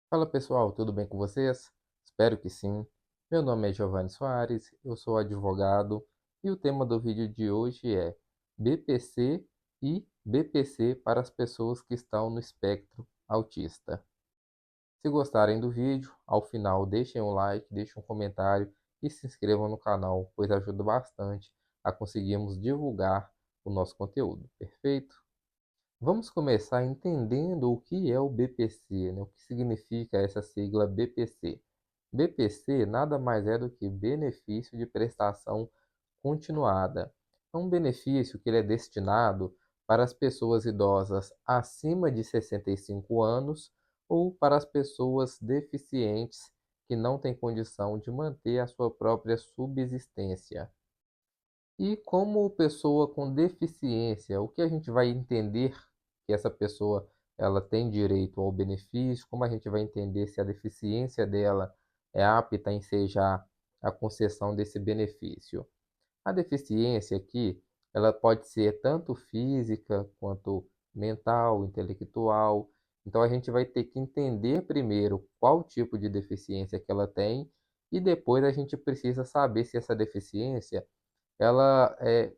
Fala pessoal, tudo bem com vocês? Espero que sim. Meu nome é Giovanni Soares, eu sou advogado e o tema do vídeo de hoje é BPC e BPC para as pessoas que estão no espectro autista. Se gostarem do vídeo, ao final deixem um like, deixem um comentário e se inscrevam no canal, pois ajuda bastante a conseguirmos divulgar o nosso conteúdo, perfeito? Vamos começar entendendo o que é o BPC, né? O que significa essa sigla BPC. BPC nada mais é do que benefício de prestação continuada. É um benefício que ele é destinado para as pessoas idosas acima de 65 anos ou para as pessoas deficientes que não têm condição de manter a sua própria subsistência. E como pessoa com deficiência, o que a gente vai entender que essa pessoa ela tem direito ao benefício? Como a gente vai entender se a deficiência dela é apta a ensejar a concessão desse benefício? A deficiência aqui, ela pode ser tanto física quanto mental, intelectual. Então a gente vai ter que entender primeiro qual tipo de deficiência que ela tem e depois a gente precisa saber se essa deficiência ela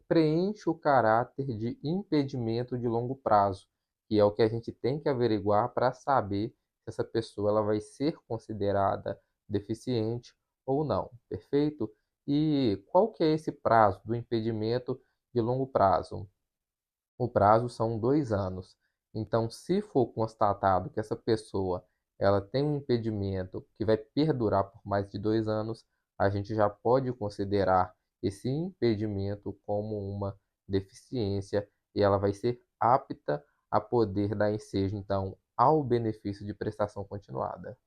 preenche o caráter de impedimento de longo prazo, que é o que a gente tem que averiguar para saber se essa pessoa ela vai ser considerada deficiente ou não, perfeito? E qual que é esse prazo do impedimento de longo prazo? O prazo são 2 anos. Então, se for constatado que essa pessoa ela tem um impedimento que vai perdurar por mais de 2 anos, a gente já pode considerar esse impedimento como uma deficiência e ela vai ser apta a poder dar ensejo, então, ao benefício de prestação continuada.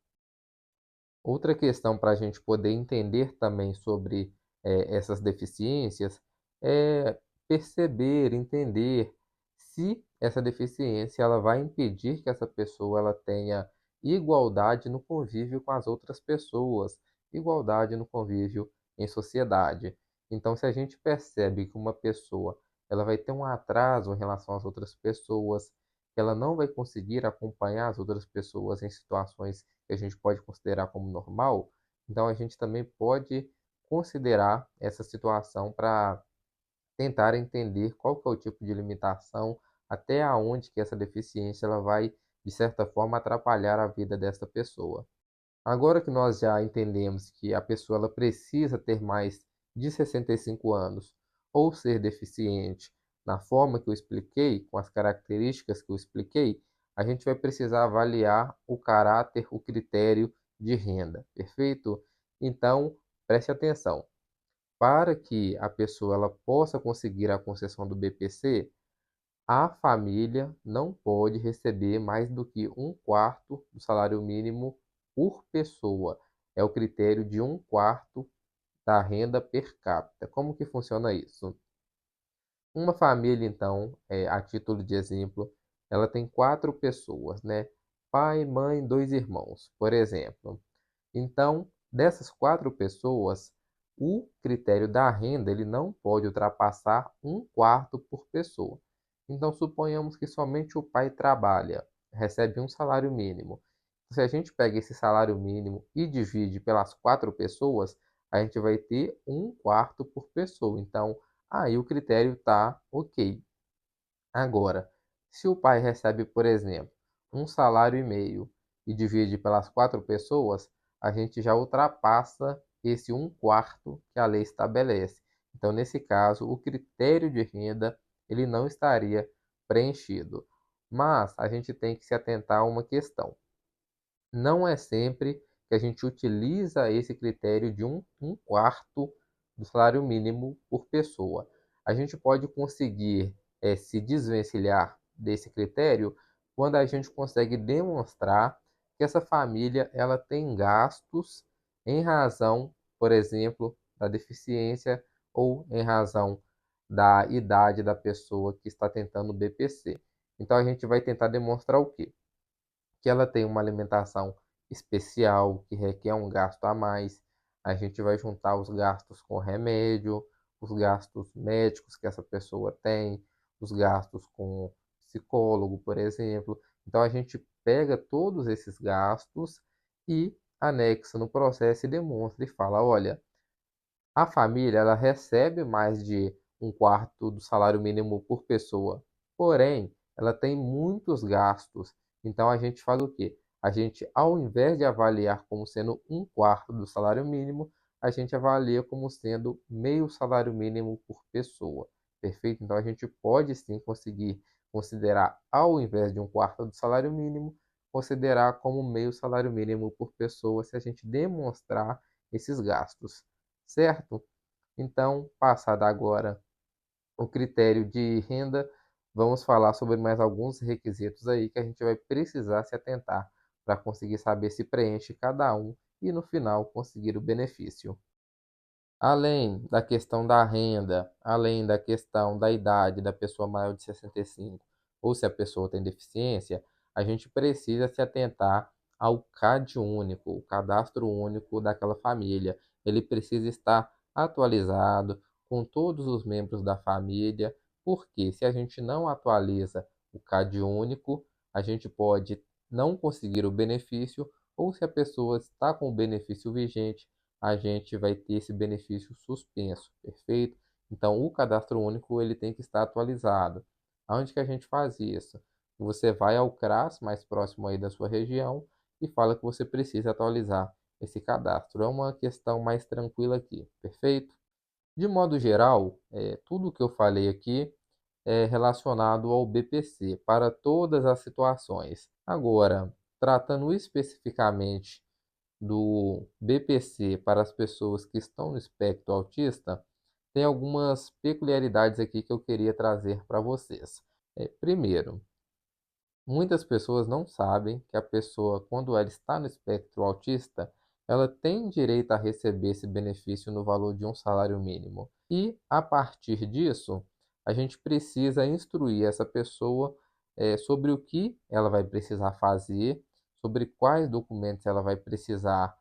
Outra questão para a gente poder entender também sobre essas deficiências é perceber, entender se essa deficiência ela vai impedir que essa pessoa ela tenha igualdade no convívio com as outras pessoas, igualdade no convívio em sociedade. Então, se a gente percebe que uma pessoa ela vai ter um atraso em relação às outras pessoas, que ela não vai conseguir acompanhar as outras pessoas em situações que a gente pode considerar como normal, então a gente também pode considerar essa situação para tentar entender qual que é o tipo de limitação, até aonde que essa deficiência ela vai, de certa forma, atrapalhar a vida dessa pessoa. Agora que nós já entendemos que a pessoa ela precisa ter mais de 65 anos ou ser deficiente na forma que eu expliquei, com as características que eu expliquei, a gente vai precisar avaliar o caráter, o critério de renda, perfeito? Então, preste atenção. Para que a pessoa ela possa conseguir a concessão do BPC, a família não pode receber mais do que 1/4 do salário mínimo por pessoa. É o critério de 1/4 da renda per capita. Como que funciona isso? Uma família, então, a título de exemplo, ela tem 4 pessoas, né? Pai, mãe, 2 irmãos, por exemplo. Então, dessas 4 pessoas, o critério da renda ele não pode ultrapassar 1/4 por pessoa. Então, suponhamos que somente o pai trabalha, recebe um salário mínimo. Se a gente pega esse salário mínimo e divide pelas 4 pessoas, a gente vai ter 1/4 por pessoa. Então, aí o critério está ok. Agora, se o pai recebe, por exemplo, 1,5 salário e divide pelas 4 pessoas, a gente já ultrapassa esse 1/4 que a lei estabelece. Então, nesse caso, o critério de renda ele não estaria preenchido. Mas a gente tem que se atentar a uma questão. Não é sempre que a gente utiliza esse critério de 1/4 do salário mínimo por pessoa. A gente pode conseguir se desvencilhar desse critério quando a gente consegue demonstrar que essa família ela tem gastos em razão, por exemplo, da deficiência ou em razão da idade da pessoa que está tentando o BPC. Então a gente vai tentar demonstrar o quê? Que ela tem uma alimentação especial, que requer um gasto a mais. A gente vai juntar os gastos com remédio, os gastos médicos que essa pessoa tem, os gastos com psicólogo, por exemplo. Então a gente pega todos esses gastos e anexa no processo e demonstra e fala, olha, a família ela recebe mais de um quarto do salário mínimo por pessoa, porém, ela tem muitos gastos. Então a gente faz o quê? A gente, ao invés de avaliar como sendo um quarto do salário mínimo, a gente avalia como sendo meio salário mínimo por pessoa. Perfeito? Então a gente pode sim conseguir considerar, ao invés de um quarto do salário mínimo, considerar como meio salário mínimo por pessoa se a gente demonstrar esses gastos, certo? Então, passado agora o critério de renda, vamos falar sobre mais alguns requisitos aí que a gente vai precisar se atentar para conseguir saber se preenche cada um e no final conseguir o benefício. Além da questão da renda, além da questão da idade da pessoa maior de 65, ou se a pessoa tem deficiência, a gente precisa se atentar ao CAD único, o cadastro único daquela família. Ele precisa estar atualizado com todos os membros da família, porque se a gente não atualiza o CAD único, a gente pode não conseguir o benefício, ou se a pessoa está com o benefício vigente, a gente vai ter esse benefício suspenso, perfeito? Então, o cadastro único ele tem que estar atualizado. Aonde que a gente faz isso? Você vai ao CRAS mais próximo aí da sua região e fala que você precisa atualizar esse cadastro. É uma questão mais tranquila aqui, perfeito? De modo geral, tudo que eu falei aqui é relacionado ao BPC para todas as situações. Agora, tratando especificamente do BPC para as pessoas que estão no espectro autista, tem algumas peculiaridades aqui que eu queria trazer para vocês. Primeiro, muitas pessoas não sabem que a pessoa, quando ela está no espectro autista, ela tem direito a receber esse benefício no valor de um salário mínimo. E, a partir disso, a gente precisa instruir essa pessoa sobre o que ela vai precisar fazer, sobre quais documentos ela vai precisar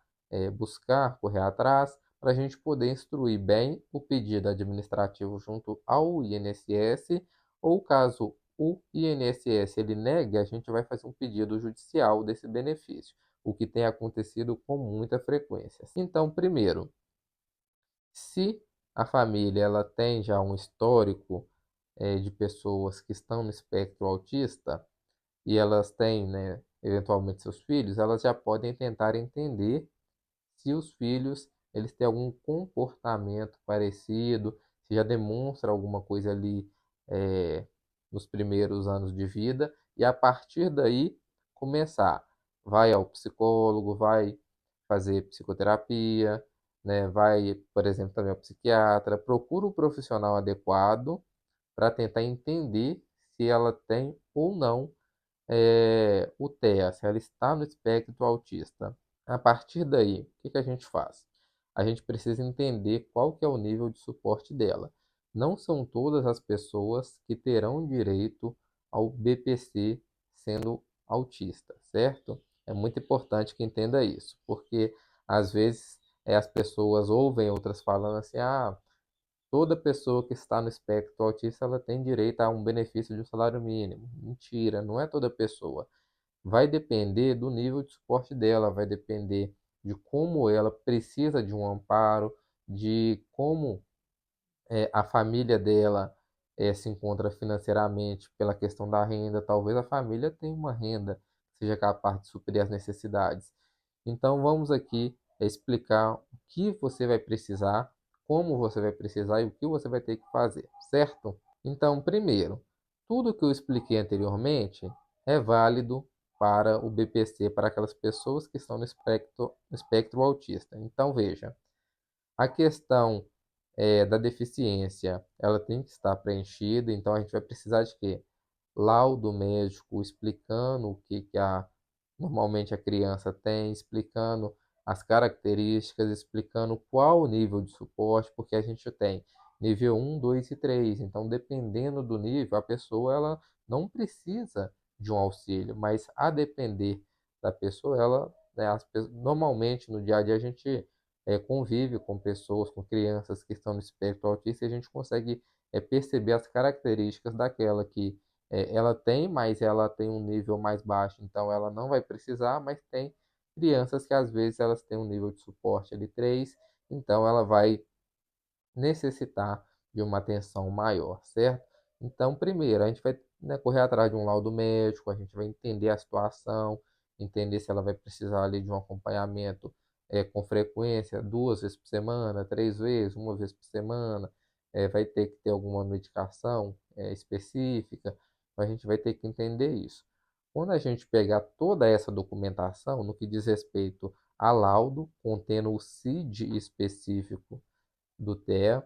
buscar, correr atrás, para a gente poder instruir bem o pedido administrativo junto ao INSS, ou caso o INSS ele negue, a gente vai fazer um pedido judicial desse benefício, o que tem acontecido com muita frequência. Então, primeiro, se a família ela tem já um histórico de pessoas que estão no espectro autista e elas têm, né, eventualmente seus filhos, elas já podem tentar entender se os filhos eles têm algum comportamento parecido, se já demonstra alguma coisa ali é, nos primeiros anos de vida, e a partir daí começar. Vai ao psicólogo, vai fazer psicoterapia, né? Vai, por exemplo, também ao psiquiatra, procura o profissional adequado para tentar entender se ela tem ou não o TEA, se ela está no espectro autista. A partir daí, o que que a gente faz? A gente precisa entender qual que é o nível de suporte dela. Não são todas as pessoas que terão direito ao BPC sendo autista, certo? É muito importante que entenda isso, porque às vezes as pessoas ouvem outras falando assim, toda pessoa que está no espectro autista ela tem direito a um benefício de um salário mínimo. Mentira, não é toda pessoa. Vai depender do nível de suporte dela, vai depender de como ela precisa de um amparo, de como a família dela se encontra financeiramente pela questão da renda. Talvez a família tenha uma renda que seja capaz de suprir as necessidades. Então vamos aqui explicar o que você vai precisar, como você vai precisar e o que você vai ter que fazer, certo? Então, primeiro, tudo que eu expliquei anteriormente é válido para o BPC, para aquelas pessoas que estão no espectro autista. Então, veja, a questão da deficiência, ela tem que estar preenchida, então a gente vai precisar de quê? Laudo médico explicando o que normalmente a criança tem, explicando as características, explicando qual o nível de suporte, porque a gente tem nível um, 2 e 3. Então, dependendo do nível, a pessoa ela não precisa de um auxílio, mas a depender da pessoa, ela, né, normalmente no dia a dia a gente convive com pessoas, com crianças que estão no espectro autista e a gente consegue perceber as características daquela que ela tem, mas ela tem um nível mais baixo, então ela não vai precisar, mas tem crianças que às vezes elas têm um nível de suporte ali 3, então ela vai necessitar de uma atenção maior, certo? Então, primeiro, a gente vai, né, correr atrás de um laudo médico, a gente vai entender a situação, entender se ela vai precisar ali de um acompanhamento com frequência, 2 vezes por semana, 3 vezes, 1 vez por semana, vai ter que ter alguma medicação específica, então a gente vai ter que entender isso. Quando a gente pegar toda essa documentação, no que diz respeito a laudo, contendo o CID específico do TEA,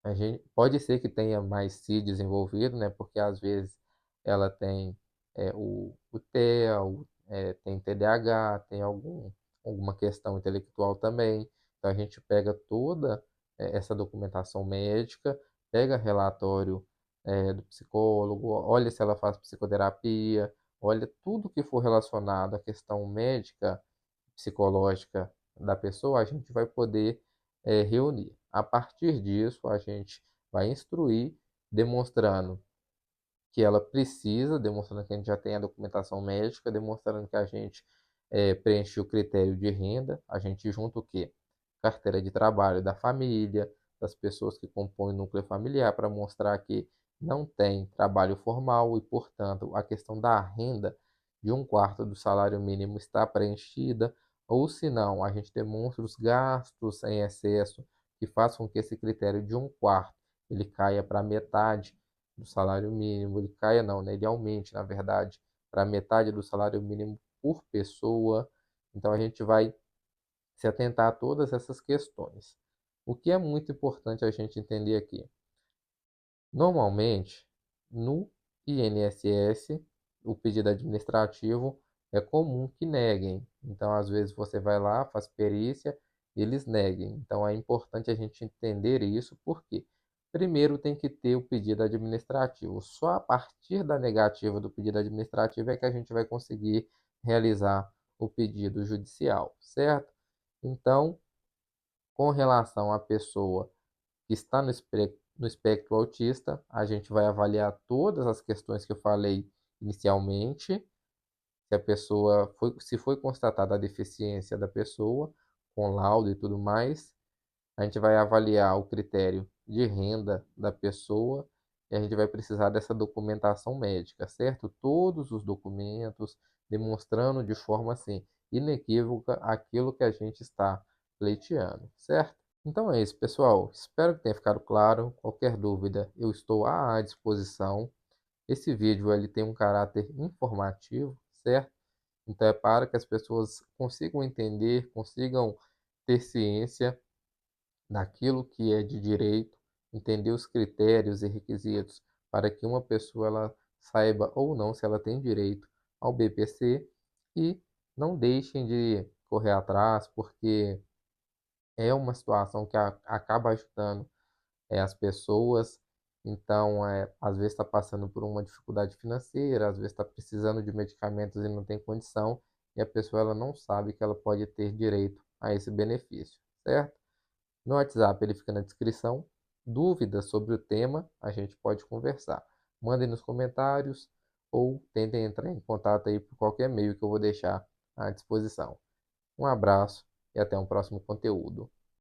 a gente pode ser que tenha mais C desenvolvido, né? Porque às vezes ela tem o TEA, tem TDAH, tem alguma questão intelectual também. Então a gente pega toda essa documentação médica, pega relatório do psicólogo, olha se ela faz psicoterapia, olha tudo que for relacionado à questão médica, psicológica da pessoa, a gente vai poder reunir. A partir disso, a gente vai instruir, demonstrando que ela precisa, demonstrando que a gente já tem a documentação médica, demonstrando que a gente preenche o critério de renda, a gente junta o quê? Carteira de trabalho da família, das pessoas que compõem o núcleo familiar, para mostrar que não tem trabalho formal e, portanto, a questão da renda de 1/4 do salário mínimo está preenchida, ou se não, a gente demonstra os gastos em excesso que façam com que esse critério de 1/4 ele caia para metade do salário mínimo, ele caia não, né? Ele aumente, na verdade, para metade do salário mínimo por pessoa. Então a gente vai se atentar a todas essas questões. O que é muito importante a gente entender aqui? Normalmente, no INSS, o pedido administrativo é comum que neguem. Então, às vezes você vai lá, faz perícia, e eles neguem. Então, é importante a gente entender isso, porque primeiro tem que ter o pedido administrativo. Só a partir da negativa do pedido administrativo é que a gente vai conseguir realizar o pedido judicial, certo? Então, com relação à pessoa que está no espectro autista, a gente vai avaliar todas as questões que eu falei inicialmente, se a pessoa foi, se foi constatada a deficiência da pessoa, com laudo e tudo mais, a gente vai avaliar o critério de renda da pessoa e a gente vai precisar dessa documentação médica, certo? Todos os documentos demonstrando de forma assim inequívoca aquilo que a gente está pleiteando, certo? Então é isso, pessoal. Espero que tenha ficado claro. Qualquer dúvida, eu estou à disposição. Esse vídeo ele tem um caráter informativo, certo? Então é para que as pessoas consigam entender, consigam ter ciência daquilo que é de direito, entender os critérios e requisitos para que uma pessoa ela saiba ou não se ela tem direito ao BPC e não deixem de correr atrás, porque é uma situação que acaba ajudando as pessoas. Então, às vezes está passando por uma dificuldade financeira, às vezes está precisando de medicamentos e não tem condição, e a pessoa ela não sabe que ela pode ter direito a esse benefício, certo? No WhatsApp ele fica na descrição. Dúvidas sobre o tema, a gente pode conversar. Mandem nos comentários ou tentem entrar em contato aí por qualquer meio que eu vou deixar à disposição. Um abraço e até um próximo conteúdo.